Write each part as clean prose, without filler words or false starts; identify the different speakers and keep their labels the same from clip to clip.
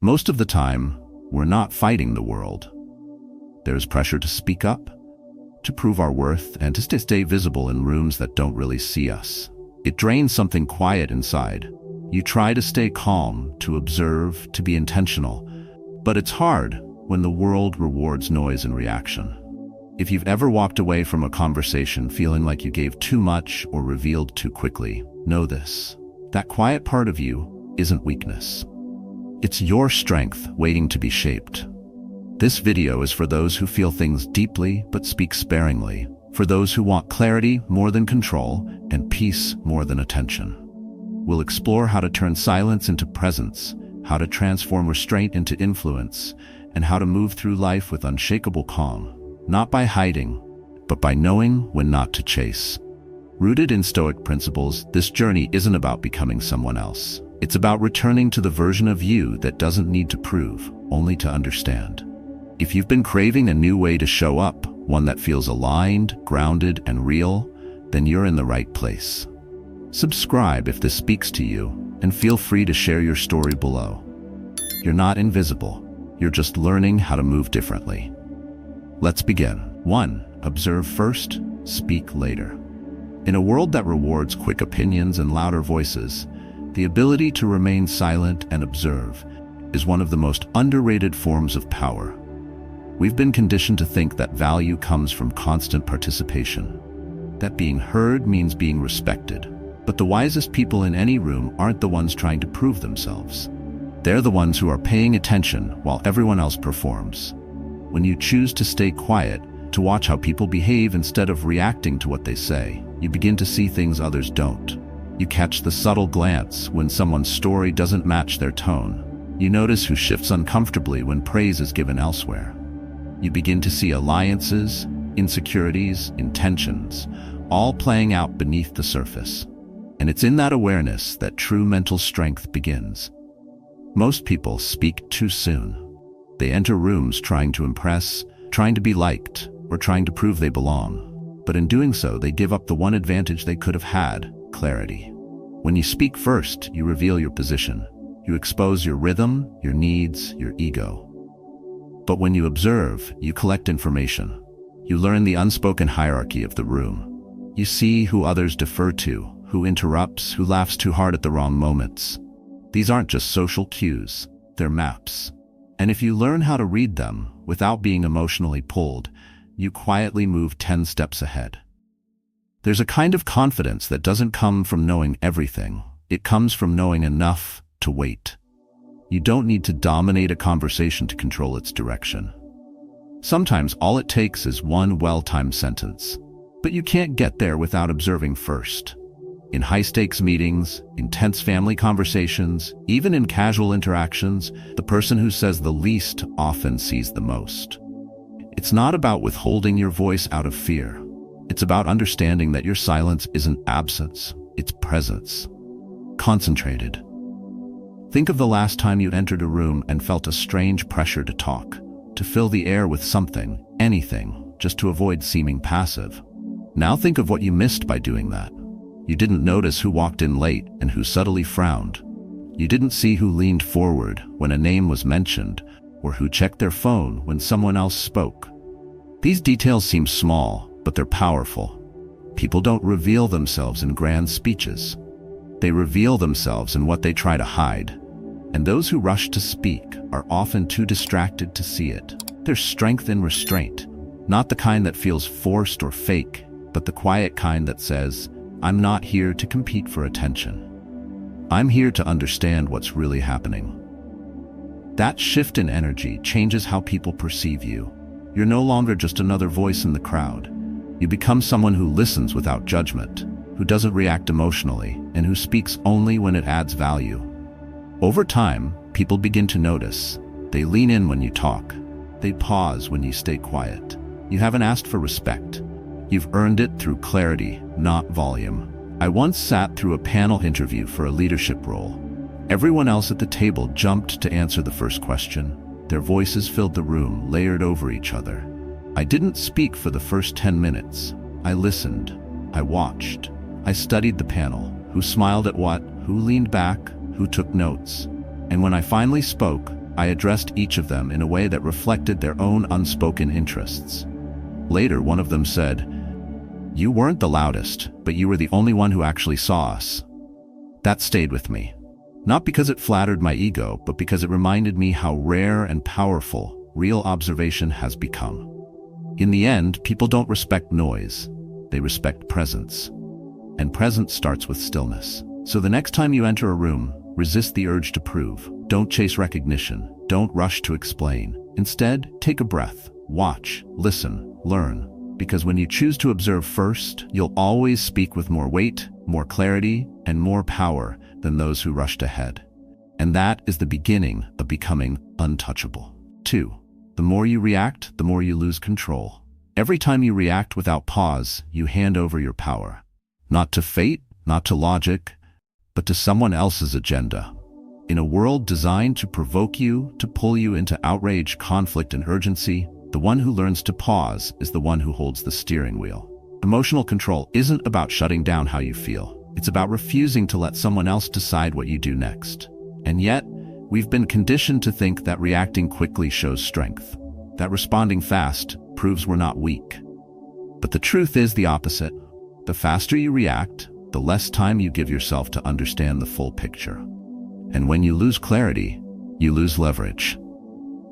Speaker 1: Most of the time, we're not fighting the world. There's pressure to speak up, to prove our worth, and to stay visible in rooms that don't really see us. It drains something quiet inside. You try to stay calm, to observe, to be intentional, but it's hard when the world rewards noise and reaction. If you've ever walked away from a conversation feeling like you gave too much or revealed too quickly, know this. That quiet part of you isn't weakness. It's your strength waiting to be shaped. This video is for those who feel things deeply but speak sparingly, for those who want clarity more than control and peace more than attention. We'll explore how to turn silence into presence, how to transform restraint into influence, and how to move through life with unshakable calm, not by hiding, but by knowing when not to chase. Rooted in Stoic principles, this journey isn't about becoming someone else. It's about returning to the version of you that doesn't need to prove, only to understand. If you've been craving a new way to show up, one that feels aligned, grounded, and real, then you're in the right place. Subscribe if this speaks to you, and feel free to share your story below. You're not invisible. You're just learning how to move differently. Let's begin. 1. Observe first, speak later. In a world that rewards quick opinions and louder voices, the ability to remain silent and observe is one of the most underrated forms of power. We've been conditioned to think that value comes from constant participation, that being heard means being respected. But the wisest people in any room aren't the ones trying to prove themselves. They're the ones who are paying attention while everyone else performs. When you choose to stay quiet, to watch how people behave instead of reacting to what they say, you begin to see things others don't. You catch the subtle glance when someone's story doesn't match their tone. You notice who shifts uncomfortably when praise is given elsewhere. You begin to see alliances, insecurities, intentions, all playing out beneath the surface. And it's in that awareness that true mental strength begins. Most people speak too soon. They enter rooms trying to impress, trying to be liked, or trying to prove they belong. But in doing so, they give up the one advantage they could have had: clarity. When you speak first, you reveal your position. You expose your rhythm, your needs, your ego. But when you observe, you collect information. You learn the unspoken hierarchy of the room. You see who others defer to, who interrupts, who laughs too hard at the wrong moments. These aren't just social cues, they're maps. And if you learn how to read them without being emotionally pulled, you quietly move 10 steps ahead. There's a kind of confidence that doesn't come from knowing everything. It comes from knowing enough to wait. You don't need to dominate a conversation to control its direction. Sometimes all it takes is one well-timed sentence. But you can't get there without observing first. In high-stakes meetings, intense family conversations, even in casual interactions, the person who says the least often sees the most. It's not about withholding your voice out of fear. It's about understanding that your silence isn't absence, it's presence. Concentrated. Think of the last time you entered a room and felt a strange pressure to talk, to fill the air with something, anything, just to avoid seeming passive. Now think of what you missed by doing that. You didn't notice who walked in late and who subtly frowned. You didn't see who leaned forward when a name was mentioned, or who checked their phone when someone else spoke. These details seem small, but they're powerful. People don't reveal themselves in grand speeches. They reveal themselves in what they try to hide. And those who rush to speak are often too distracted to see it. There's strength in restraint, not the kind that feels forced or fake, but the quiet kind that says, I'm not here to compete for attention. I'm here to understand what's really happening. That shift in energy changes how people perceive you. You're no longer just another voice in the crowd. You become someone who listens without judgment, who doesn't react emotionally, and who speaks only when it adds value. Over time, people begin to notice. They lean in when you talk. They pause when you stay quiet. You haven't asked for respect. You've earned it through clarity, not volume. I once sat through a panel interview for a leadership role. Everyone else at the table jumped to answer the first question. Their voices filled the room, layered over each other. I didn't speak for the first 10 minutes. I listened. I watched. I studied the panel. Who smiled at what? Who leaned back? Who took notes? And when I finally spoke, I addressed each of them in a way that reflected their own unspoken interests. Later, one of them said, "You weren't the loudest, but you were the only one who actually saw us." That stayed with me. Not because it flattered my ego, but because it reminded me how rare and powerful real observation has become. In the end, people don't respect noise. They respect presence. And presence starts with stillness. So the next time you enter a room, resist the urge to prove. Don't chase recognition. Don't rush to explain. Instead, take a breath. Watch, listen, learn. Because when you choose to observe first, you'll always speak with more weight, more clarity, and more power than those who rushed ahead. And that is the beginning of becoming untouchable. 2. The more you react, the more you lose control. Every time you react without pause, you hand over your power. Not to fate, not to logic, but to someone else's agenda. In a world designed to provoke you, to pull you into outrage, conflict, and urgency, the one who learns to pause is the one who holds the steering wheel. Emotional control isn't about shutting down how you feel. It's about refusing to let someone else decide what you do next. And yet, we've been conditioned to think that reacting quickly shows strength, that responding fast proves we're not weak. But the truth is the opposite. The faster you react, the less time you give yourself to understand the full picture. And when you lose clarity, you lose leverage.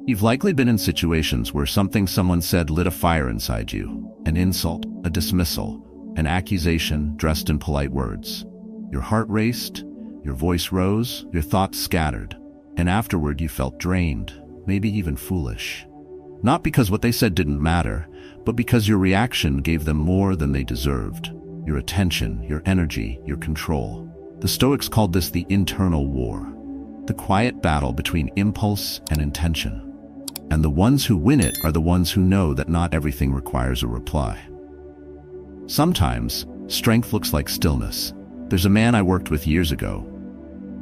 Speaker 1: You've likely been in situations where something someone said lit a fire inside you. An insult, a dismissal, an accusation dressed in polite words. Your heart raced, your voice rose, your thoughts scattered. And afterward you felt drained, maybe even foolish. Not because what they said didn't matter, but because your reaction gave them more than they deserved. Your attention, your energy, your control. The Stoics called this the internal war, the quiet battle between impulse and intention. And the ones who win it are the ones who know that not everything requires a reply. Sometimes, strength looks like stillness. There's a man I worked with years ago.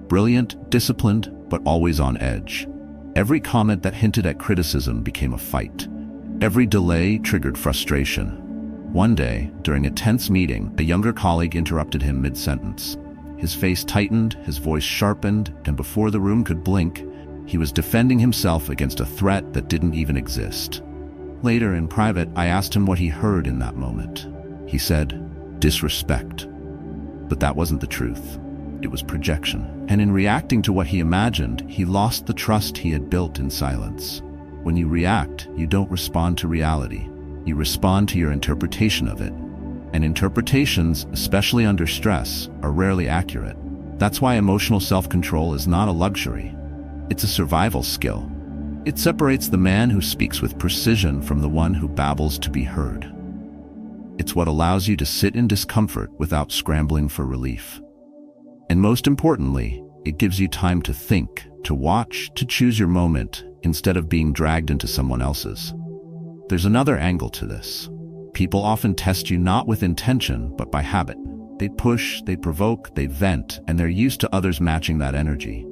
Speaker 1: Brilliant, disciplined, but always on edge. Every comment that hinted at criticism became a fight. Every delay triggered frustration. One day, during a tense meeting, a younger colleague interrupted him mid-sentence. His face tightened, his voice sharpened, and before the room could blink, he was defending himself against a threat that didn't even exist. Later, in private, I asked him what he heard in that moment. He said, "Disrespect." But that wasn't the truth. It was projection. And in reacting to what he imagined, he lost the trust he had built in silence. When you react, you don't respond to reality. You respond to your interpretation of it. And interpretations, especially under stress, are rarely accurate. That's why emotional self-control is not a luxury. It's a survival skill. It separates the man who speaks with precision from the one who babbles to be heard. It's what allows you to sit in discomfort without scrambling for relief. And most importantly, it gives you time to think, to watch, to choose your moment, instead of being dragged into someone else's. There's another angle to this. People often test you not with intention, but by habit. They push, they provoke, they vent, and they're used to others matching that energy.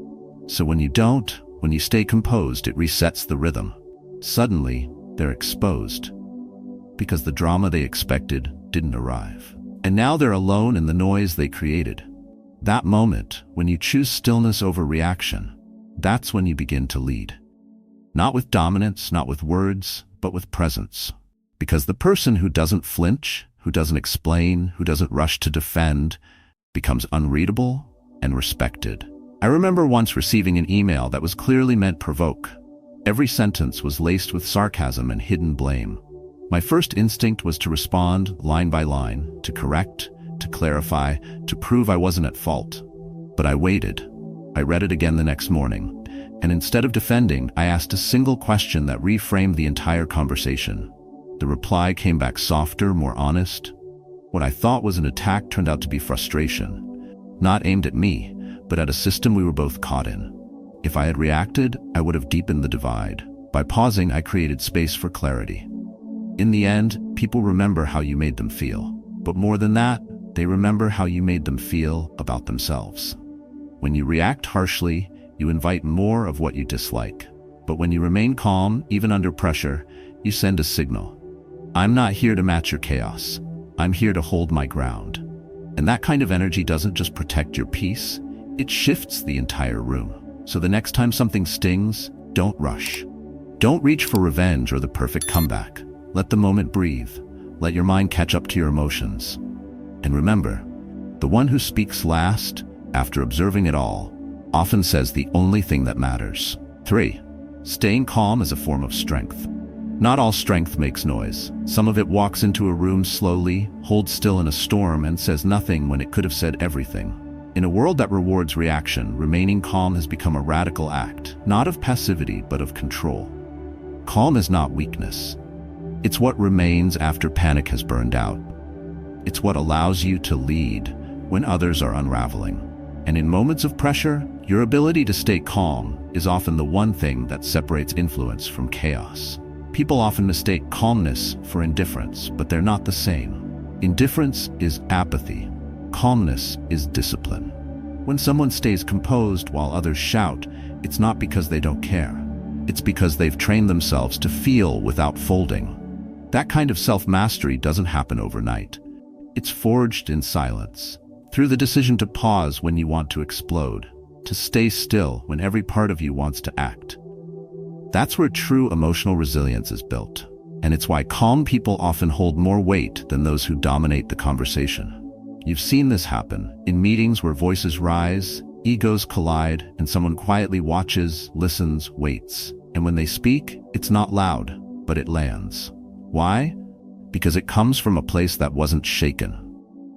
Speaker 1: So when you stay composed, it resets the rhythm. Suddenly, they're exposed. Because the drama they expected didn't arrive. And now they're alone in the noise they created. That moment, when you choose stillness over reaction, that's when you begin to lead. Not with dominance, not with words, but with presence. Because the person who doesn't flinch, who doesn't explain, who doesn't rush to defend, becomes unreadable and respected. I remember once receiving an email that was clearly meant to provoke. Every sentence was laced with sarcasm and hidden blame. My first instinct was to respond line by line, to correct, to clarify, to prove I wasn't at fault. But I waited. I read it again the next morning, and instead of defending, I asked a single question that reframed the entire conversation. The reply came back softer, more honest. What I thought was an attack turned out to be frustration, not aimed at me, but at a system we were both caught in. If I had reacted, I would have deepened the divide. By pausing, I created space for clarity. In the end, people remember how you made them feel. But more than that, they remember how you made them feel about themselves. When you react harshly, you invite more of what you dislike. But when you remain calm, even under pressure, you send a signal. I'm not here to match your chaos. I'm here to hold my ground. And that kind of energy doesn't just protect your peace, it shifts the entire room. So the next time something stings, Don't rush. Don't reach for revenge or the perfect comeback. Let the moment breathe. Let your mind catch up to your emotions. And remember, the one who speaks last, after observing it all, often says the only thing that matters. 3. Staying calm is a form of strength. Not all strength makes noise. Some of it walks into a room slowly, holds still in a storm, and says nothing when it could have said everything. In a world that rewards reaction, remaining calm has become a radical act, not of passivity, but of control. Calm is not weakness. It's what remains after panic has burned out. It's what allows you to lead when others are unraveling. And in moments of pressure, your ability to stay calm is often the one thing that separates influence from chaos. People often mistake calmness for indifference, but they're not the same. Indifference is apathy. Calmness is discipline. When someone stays composed while others shout, it's not because they don't care. It's because they've trained themselves to feel without folding. That kind of self-mastery doesn't happen overnight. It's forged in silence, through the decision to pause when you want to explode, to stay still when every part of you wants to act. That's where true emotional resilience is built, and it's why calm people often hold more weight than those who dominate the conversation. You've seen this happen in meetings where voices rise, egos collide, and someone quietly watches, listens, waits. And when they speak, it's not loud, but it lands. Why? Because it comes from a place that wasn't shaken.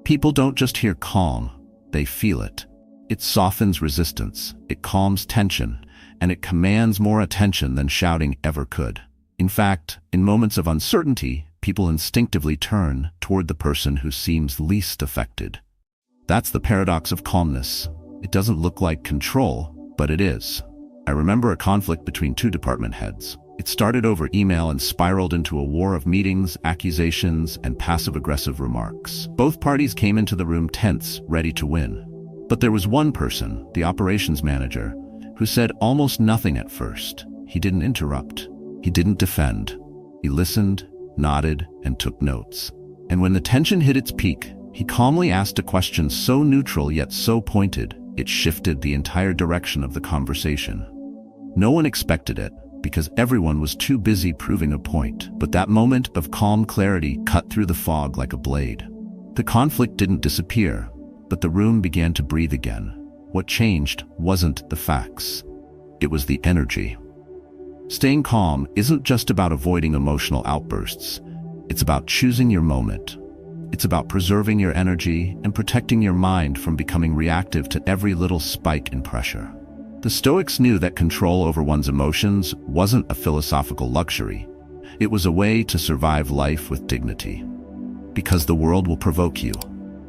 Speaker 1: People don't just hear calm, they feel it. It softens resistance, it calms tension, and it commands more attention than shouting ever could. In fact, in moments of uncertainty, people instinctively turn toward the person who seems least affected. That's the paradox of calmness. It doesn't look like control, but it is. I remember a conflict between two department heads. It started over email and spiraled into a war of meetings, accusations, and passive-aggressive remarks. Both parties came into the room tense, ready to win. But there was one person, the operations manager, who said almost nothing at first. He didn't interrupt. He didn't defend. He listened, nodded, and took notes. And when the tension hit its peak, he calmly asked a question so neutral yet so pointed, it shifted the entire direction of the conversation. No one expected it, because everyone was too busy proving a point. But that moment of calm clarity cut through the fog like a blade. The conflict didn't disappear, but the room began to breathe again. What changed wasn't the facts. It was the energy. Staying calm isn't just about avoiding emotional outbursts. It's about choosing your moment. It's about preserving your energy and protecting your mind from becoming reactive to every little spike in pressure. The Stoics knew that control over one's emotions wasn't a philosophical luxury. It was a way to survive life with dignity. Because the world will provoke you.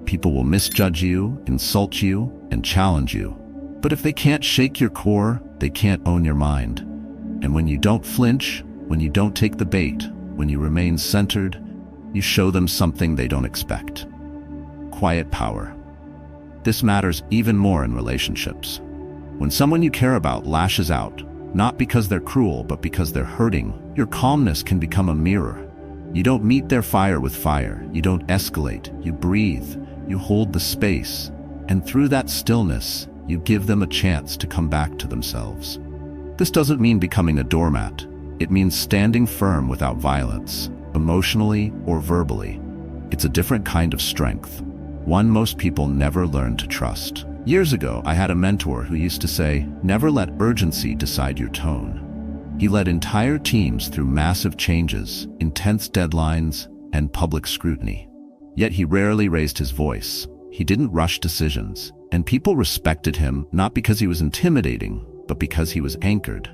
Speaker 1: People will misjudge you, insult you, and challenge you. But if they can't shake your core, they can't own your mind. And when you don't flinch, when you don't take the bait, when you remain centered, you show them something they don't expect. Quiet power. This matters even more in relationships. When someone you care about lashes out, not because they're cruel, but because they're hurting, your calmness can become a mirror. You don't meet their fire with fire. You don't escalate. You breathe. You hold the space. And through that stillness, you give them a chance to come back to themselves. This doesn't mean becoming a doormat. It means standing firm without violence, emotionally or verbally. It's a different kind of strength, one most people never learn to trust. Years ago, I had a mentor who used to say, never let urgency decide your tone. He led entire teams through massive changes, intense deadlines, and public scrutiny. Yet he rarely raised his voice. He didn't rush decisions, and people respected him not because he was intimidating, but because he was anchored.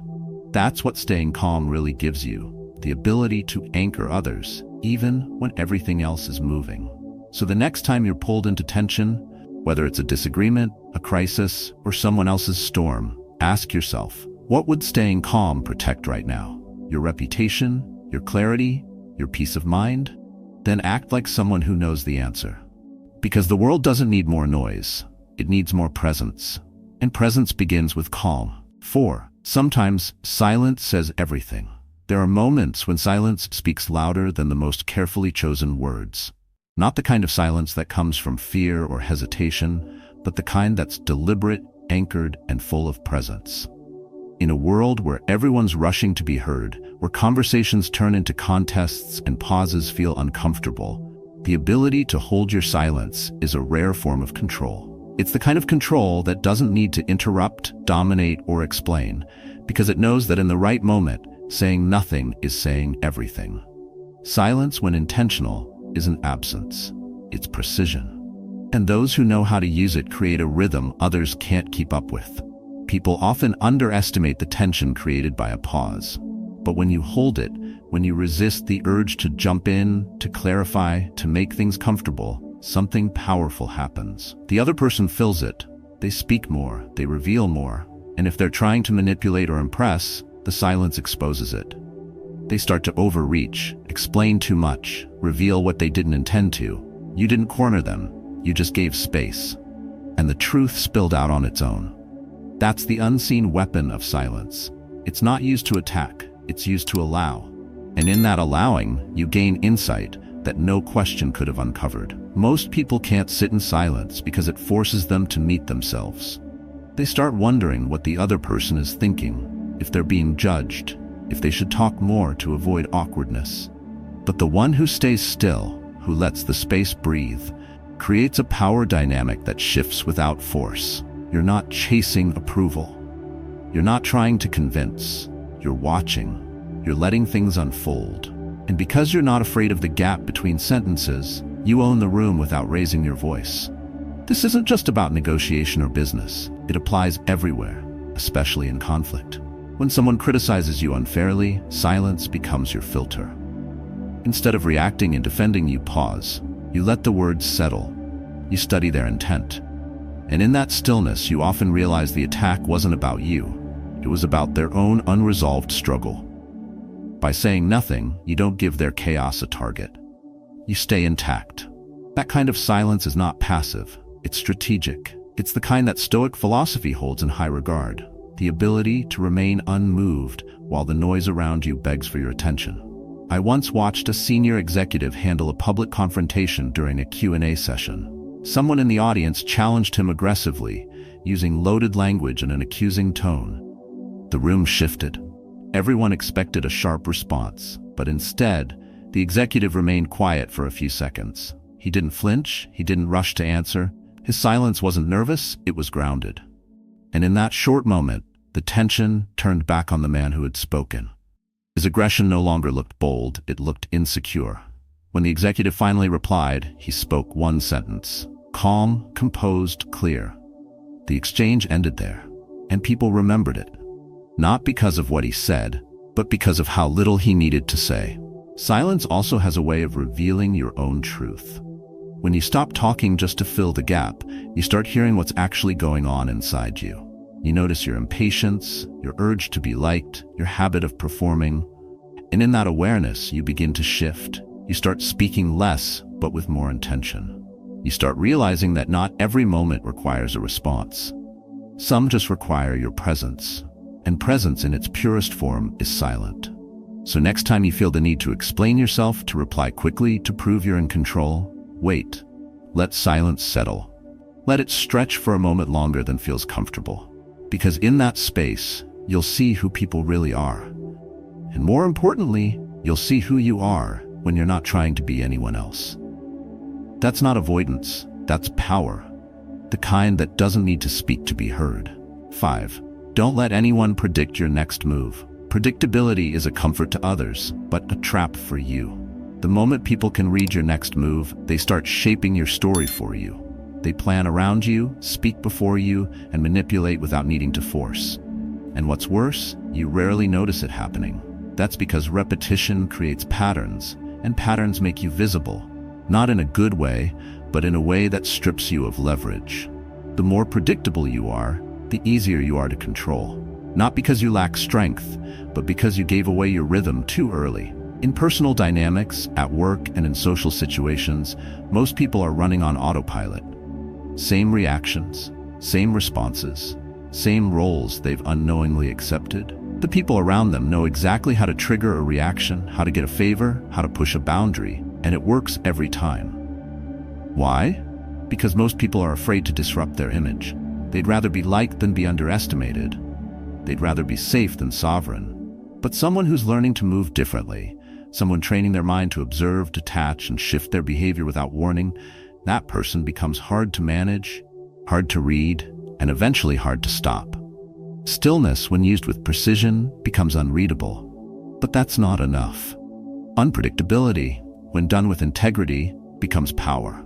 Speaker 1: That's what staying calm really gives you, the ability to anchor others, even when everything else is moving. So the next time you're pulled into tension, whether it's a disagreement, a crisis, or someone else's storm, ask yourself, what would staying calm protect right now? Your reputation, your clarity, your peace of mind? Then act like someone who knows the answer. Because the world doesn't need more noise, it needs more presence. And presence begins with calm. 4. Sometimes silence says everything. There are moments when silence speaks louder than the most carefully chosen words. Not the kind of silence that comes from fear or hesitation, but the kind that's deliberate, anchored, and full of presence. In a world where everyone's rushing to be heard, where conversations turn into contests and pauses feel uncomfortable, the ability to hold your silence is a rare form of control. It's the kind of control that doesn't need to interrupt, dominate, or explain, because it knows that in the right moment, saying nothing is saying everything. Silence, when intentional, isn't absence, it's precision. And those who know how to use it create a rhythm others can't keep up with. People often underestimate the tension created by a pause. But when you hold it, when you resist the urge to jump in, to clarify, to make things comfortable, something powerful happens. The other person fills it. They speak more, they reveal more. And if they're trying to manipulate or impress, the silence exposes it. They start to overreach, explain too much, reveal what they didn't intend to. You didn't corner them, you just gave space. And the truth spilled out on its own. That's the unseen weapon of silence. It's not used to attack, it's used to allow. And in that allowing, you gain insight that no question could have uncovered. Most people can't sit in silence because it forces them to meet themselves. They start wondering what the other person is thinking, if they're being judged, if they should talk more to avoid awkwardness. But the one who stays still, who lets the space breathe, creates a power dynamic that shifts without force. You're not chasing approval. You're not trying to convince. You're watching. You're letting things unfold. And because you're not afraid of the gap between sentences, you own the room without raising your voice. This isn't just about negotiation or business. It applies everywhere, especially in conflict. When someone criticizes you unfairly, silence becomes your filter. Instead of reacting and defending, you pause. You let the words settle. You study their intent. And in that stillness, you often realize the attack wasn't about you. It was about their own unresolved struggle. By saying nothing, you don't give their chaos a target. You stay intact. That kind of silence is not passive. It's strategic. It's the kind that Stoic philosophy holds in high regard. The ability to remain unmoved while the noise around you begs for your attention. I once watched a senior executive handle a public confrontation during a Q&A session. Someone in the audience challenged him aggressively, using loaded language and an accusing tone. The room shifted. Everyone expected a sharp response, but instead, the executive remained quiet for a few seconds. He didn't flinch, he didn't rush to answer. His silence wasn't nervous, it was grounded. And in that short moment, the tension turned back on the man who had spoken. His aggression no longer looked bold, it looked insecure. When the executive finally replied, he spoke one sentence. Calm, composed, clear. The exchange ended there, and people remembered it. Not because of what he said, but because of how little he needed to say. Silence also has a way of revealing your own truth. When you stop talking just to fill the gap, you start hearing what's actually going on inside you. You notice your impatience, your urge to be liked, your habit of performing. And in that awareness, you begin to shift. You start speaking less, but with more intention. You start realizing that not every moment requires a response. Some just require your presence. And presence in its purest form is silent. So next time you feel the need to explain yourself, to reply quickly, to prove you're in control, wait. Let silence settle. Let it stretch for a moment longer than feels comfortable. Because in that space, you'll see who people really are. And more importantly, you'll see who you are when you're not trying to be anyone else. That's not avoidance, that's power. The kind that doesn't need to speak to be heard. 5. Don't let anyone predict your next move. Predictability is a comfort to others, but a trap for you. The moment people can read your next move, they start shaping your story for you. They plan around you, speak before you, and manipulate without needing to force. And what's worse, you rarely notice it happening. That's because repetition creates patterns, and patterns make you visible. Not in a good way, but in a way that strips you of leverage. The more predictable you are, the easier you are to control. Not because you lack strength, but because you gave away your rhythm too early. In personal dynamics, at work, and in social situations, most people are running on autopilot. Same reactions, same responses, same roles they've unknowingly accepted. The people around them know exactly how to trigger a reaction, how to get a favor, how to push a boundary, and it works every time. Why? Because most people are afraid to disrupt their image. They'd rather be liked than be underestimated. They'd rather be safe than sovereign. But someone who's learning to move differently, someone training their mind to observe, detach, and shift their behavior without warning, that person becomes hard to manage, hard to read, and eventually hard to stop. Stillness, when used with precision, becomes unreadable. But that's not enough. Unpredictability, when done with integrity, becomes power.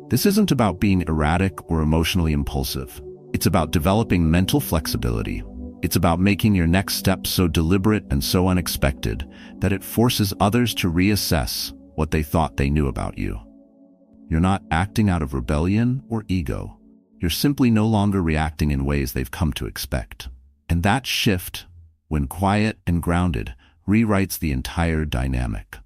Speaker 1: This isn't about being erratic or emotionally impulsive. It's about developing mental flexibility. It's about making your next step so deliberate and so unexpected that it forces others to reassess what they thought they knew about you. You're not acting out of rebellion or ego. You're simply no longer reacting in ways they've come to expect. And that shift, when quiet and grounded, rewrites the entire dynamic.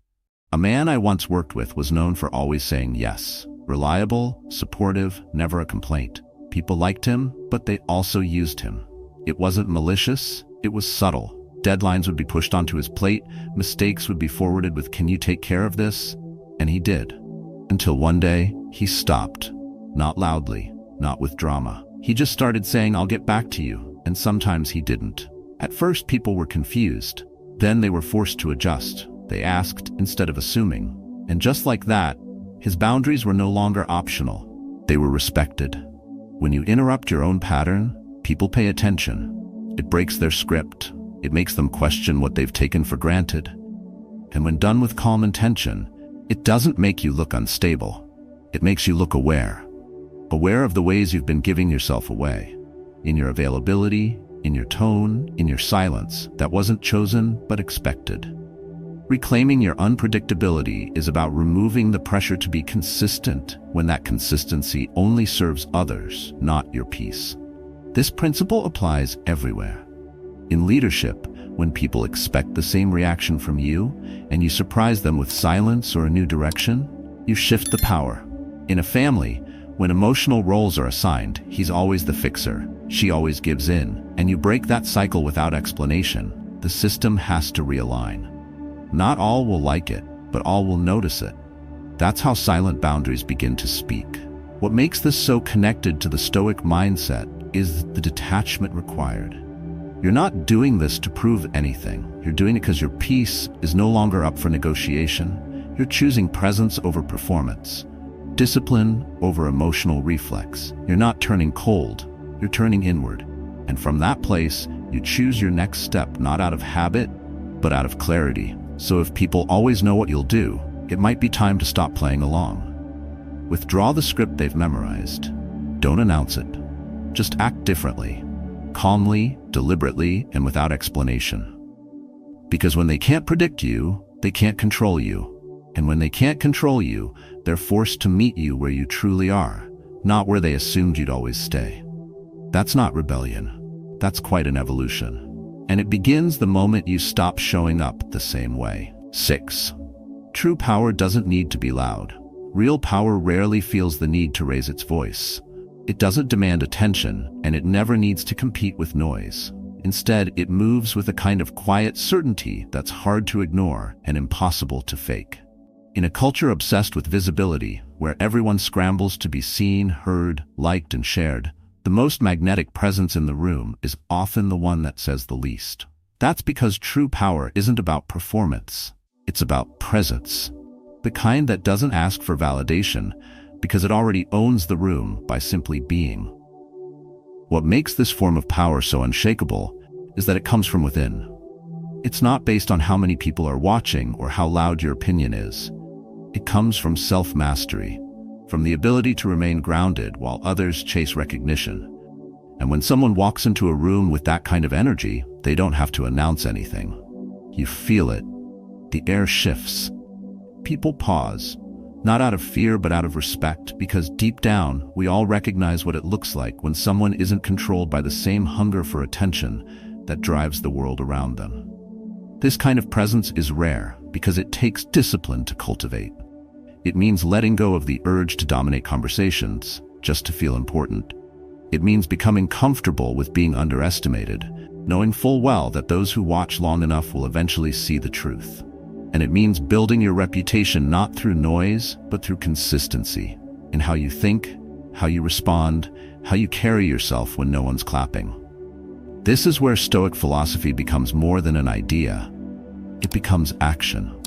Speaker 1: A man I once worked with was known for always saying yes. Reliable, supportive, never a complaint. People liked him, but they also used him. It wasn't malicious, it was subtle. Deadlines would be pushed onto his plate, mistakes would be forwarded with, "Can you take care of this?" And he did. Until one day, he stopped. Not loudly, not with drama. He just started saying, "I'll get back to you," and sometimes he didn't. At first, people were confused. Then they were forced to adjust. They asked instead of assuming. And just like that, his boundaries were no longer optional. They were respected. When you interrupt your own pattern, people pay attention. It breaks their script. It makes them question what they've taken for granted. And when done with calm intention, it doesn't make you look unstable. It makes you look aware. Aware of the ways you've been giving yourself away. In your availability, in your tone, in your silence that wasn't chosen but expected. Reclaiming your unpredictability is about removing the pressure to be consistent when that consistency only serves others, not your peace. This principle applies everywhere. In leadership, when people expect the same reaction from you and you surprise them with silence or a new direction, you shift the power. In a family, when emotional roles are assigned, he's always the fixer, she always gives in, and you break that cycle without explanation, the system has to realign. Not all will like it, but all will notice it. That's how silent boundaries begin to speak. What makes this so connected to the Stoic mindset is the detachment required. You're not doing this to prove anything. You're doing it because your peace is no longer up for negotiation. You're choosing presence over performance, discipline over emotional reflex. You're not turning cold, you're turning inward. And from that place, you choose your next step not out of habit, but out of clarity. So if people always know what you'll do, it might be time to stop playing along. Withdraw the script they've memorized. Don't announce it. Just act differently, calmly, deliberately, and without explanation. Because when they can't predict you, they can't control you. And when they can't control you, they're forced to meet you where you truly are, not where they assumed you'd always stay. That's not rebellion. That's quite an evolution. And it begins the moment you stop showing up the same way. 6. True power doesn't need to be loud. Real power rarely feels the need to raise its voice. It doesn't demand attention, and it never needs to compete with noise. Instead, it moves with a kind of quiet certainty that's hard to ignore and impossible to fake. In a culture obsessed with visibility, where everyone scrambles to be seen, heard, liked, and shared, the most magnetic presence in the room is often the one that says the least. That's because true power isn't about performance. It's about presence. The kind that doesn't ask for validation because it already owns the room by simply being. What makes this form of power so unshakable is that it comes from within. It's not based on how many people are watching or how loud your opinion is. It comes from self-mastery, from the ability to remain grounded while others chase recognition. And when someone walks into a room with that kind of energy, they don't have to announce anything. You feel it. The air shifts. People pause, not out of fear but out of respect, because deep down, we all recognize what it looks like when someone isn't controlled by the same hunger for attention that drives the world around them. This kind of presence is rare because it takes discipline to cultivate. It means letting go of the urge to dominate conversations just to feel important. It means becoming comfortable with being underestimated, knowing full well that those who watch long enough will eventually see the truth. And it means building your reputation not through noise, but through consistency in how you think, how you respond, how you carry yourself when no one's clapping. This is where Stoic philosophy becomes more than an idea. It becomes action.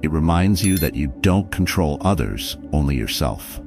Speaker 1: It reminds you that you don't control others, only yourself.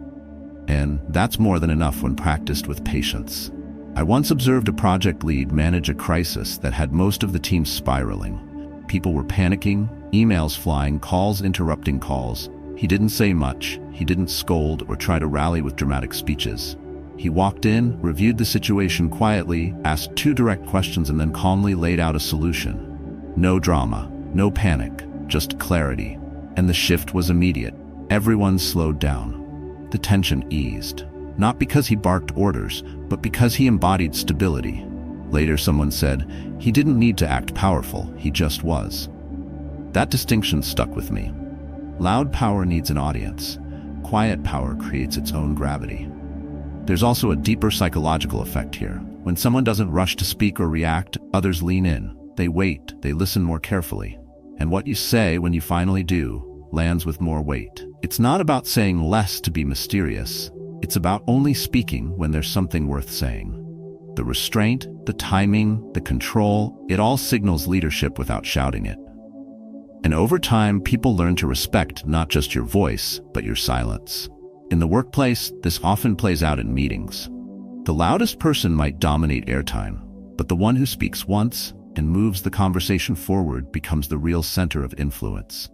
Speaker 1: And that's more than enough when practiced with patience. I once observed a project lead manage a crisis that had most of the team spiraling. People were panicking, emails flying, calls interrupting calls. He didn't say much. He didn't scold or try to rally with dramatic speeches. He walked in, reviewed the situation quietly, asked 2 direct questions, and then calmly laid out a solution. No drama, no panic, just clarity. And the shift was immediate. Everyone slowed down. The tension eased. Not because he barked orders, but because he embodied stability. Later someone said, he didn't need to act powerful, he just was. That distinction stuck with me. Loud power needs an audience. Quiet power creates its own gravity. There's also a deeper psychological effect here. When someone doesn't rush to speak or react, others lean in. They wait, they listen more carefully. And what you say when you finally do lands with more weight. It's not about saying less to be mysterious. It's about only speaking when there's something worth saying. The restraint, the timing, the control, it all signals leadership without shouting it. And over time, people learn to respect not just your voice, but your silence. In the workplace, this often plays out in meetings. The loudest person might dominate airtime, but the one who speaks once and moves the conversation forward becomes the real center of influence.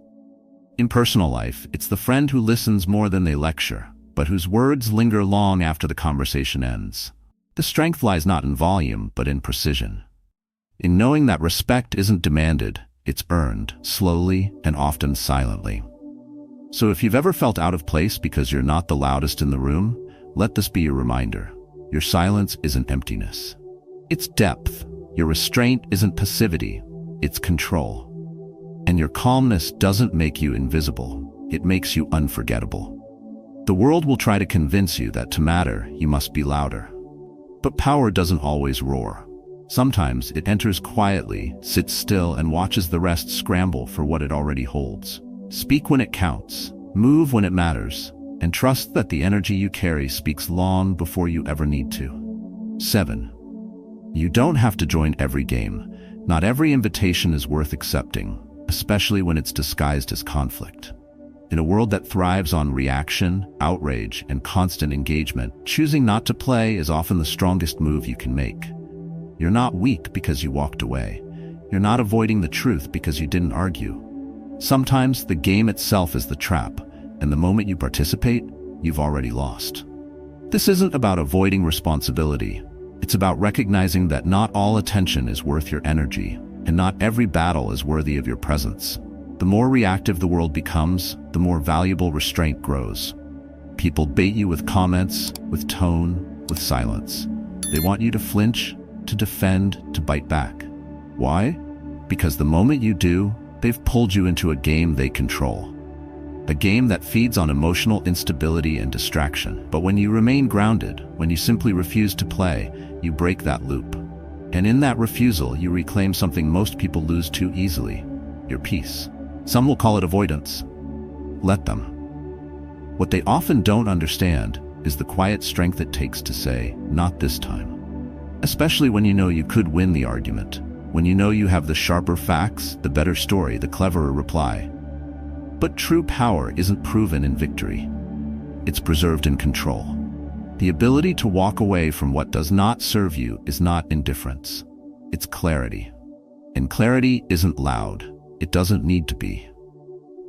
Speaker 1: In personal life, it's the friend who listens more than they lecture, but whose words linger long after the conversation ends. The strength lies not in volume, but in precision. In knowing that respect isn't demanded, it's earned, slowly and often silently. So if you've ever felt out of place because you're not the loudest in the room, let this be your reminder. Your silence isn't emptiness. It's depth. Your restraint isn't passivity. It's control. And your calmness doesn't make you invisible. It makes you unforgettable. The world will try to convince you that to matter, you must be louder. But power doesn't always roar. Sometimes it enters quietly, sits still, and watches the rest scramble for what it already holds. Speak when it counts, move when it matters, and trust that the energy you carry speaks long before you ever need to. 7. You don't have to join every game. Not every invitation is worth accepting, especially when it's disguised as conflict. In a world that thrives on reaction, outrage, and constant engagement, choosing not to play is often the strongest move you can make. You're not weak because you walked away. You're not avoiding the truth because you didn't argue. Sometimes the game itself is the trap, and the moment you participate, you've already lost. This isn't about avoiding responsibility. It's about recognizing that not all attention is worth your energy, and not every battle is worthy of your presence. The more reactive the world becomes, the more valuable restraint grows. People bait you with comments, with tone, with silence. They want you to flinch, to defend, to bite back. Why? Because the moment you do, they've pulled you into a game they control. A game that feeds on emotional instability and distraction. But when you remain grounded, when you simply refuse to play, you break that loop. And in that refusal, you reclaim something most people lose too easily: your peace. Some will call it avoidance. Let them. What they often don't understand is the quiet strength it takes to say, "Not this time." Especially when you know you could win the argument. When you know you have the sharper facts, the better story, the cleverer reply. But true power isn't proven in victory. It's preserved in control. The ability to walk away from what does not serve you is not indifference. It's clarity. And clarity isn't loud. It doesn't need to be.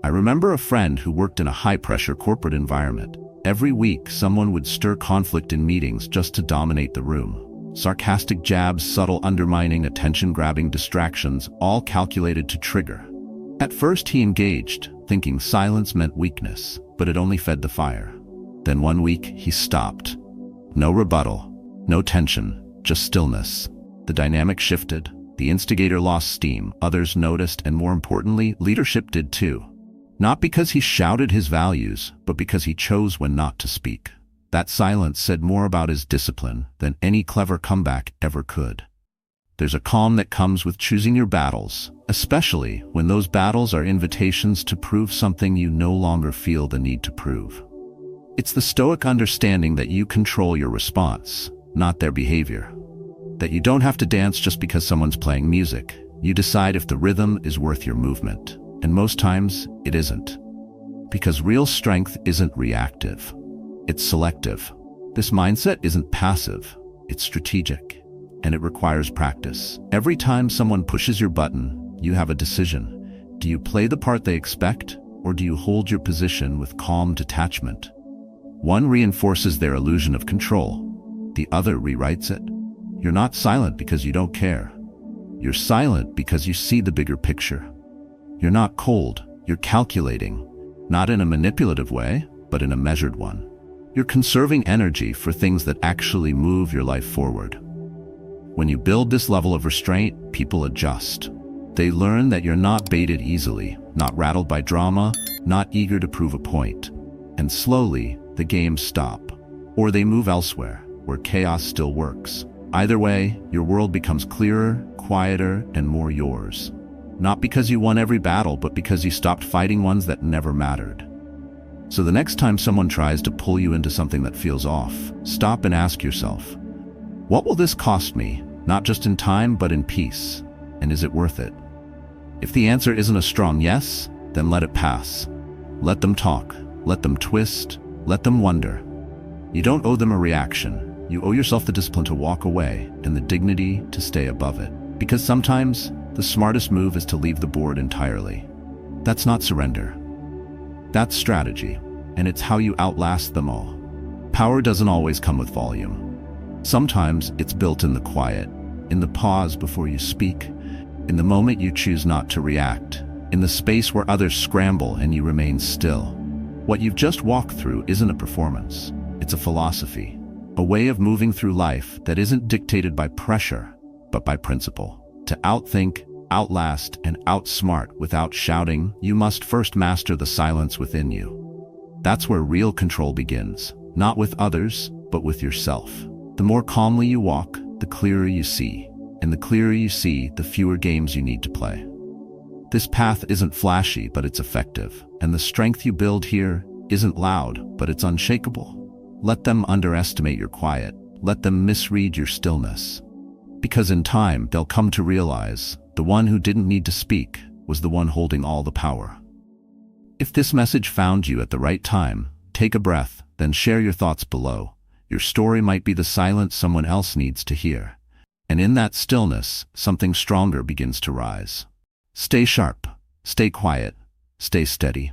Speaker 1: I remember a friend who worked in a high-pressure corporate environment. Every week, someone would stir conflict in meetings just to dominate the room. Sarcastic jabs, subtle undermining, attention-grabbing distractions, all calculated to trigger. At first he engaged, thinking silence meant weakness, but it only fed the fire. Then one week he stopped. No rebuttal, no tension, just stillness. The dynamic shifted, the instigator lost steam, others noticed, and more importantly, leadership did too. Not because he shouted his values, but because he chose when not to speak. That silence said more about his discipline than any clever comeback ever could. There's a calm that comes with choosing your battles, especially when those battles are invitations to prove something you no longer feel the need to prove. It's the Stoic understanding that you control your response, not their behavior. That you don't have to dance just because someone's playing music. You decide if the rhythm is worth your movement. And most times, it isn't. Because real strength isn't reactive. It's selective. This mindset isn't passive. It's strategic. And it requires practice. Every time someone pushes your button, you have a decision. Do you play the part they expect, or do you hold your position with calm detachment? One reinforces their illusion of control. The other rewrites it. You're not silent because you don't care. You're silent because you see the bigger picture. You're not cold, you're calculating. Not in a manipulative way, but in a measured one. You're conserving energy for things that actually move your life forward. When you build this level of restraint, people adjust. They learn that you're not baited easily, not rattled by drama, not eager to prove a point. And slowly, the games stop. Or they move elsewhere, where chaos still works. Either way, your world becomes clearer, quieter, and more yours. Not because you won every battle, but because you stopped fighting ones that never mattered. So the next time someone tries to pull you into something that feels off, stop and ask yourself, what will this cost me? Not just in time, but in peace. And is it worth it? If the answer isn't a strong yes, then let it pass. Let them talk, let them twist, let them wonder. You don't owe them a reaction. You owe yourself the discipline to walk away and the dignity to stay above it. Because sometimes, the smartest move is to leave the board entirely. That's not surrender. That's strategy, and it's how you outlast them all. Power doesn't always come with volume. Sometimes it's built in the quiet, in the pause before you speak, in the moment you choose not to react, in the space where others scramble and you remain still. What you've just walked through isn't a performance, it's a philosophy, a way of moving through life that isn't dictated by pressure, but by principle. To outthink, outlast, and outsmart without shouting, you must first master the silence within you. That's where real control begins, not with others, but with yourself. The more calmly you walk, the clearer you see. And the clearer you see, the fewer games you need to play. This path isn't flashy, but it's effective. And the strength you build here isn't loud, but it's unshakable. Let them underestimate your quiet. Let them misread your stillness. Because in time, they'll come to realize the one who didn't need to speak was the one holding all the power. If this message found you at the right time, take a breath, then share your thoughts below. Your story might be the silence someone else needs to hear. And in that stillness, something stronger begins to rise. Stay sharp, stay quiet, stay steady.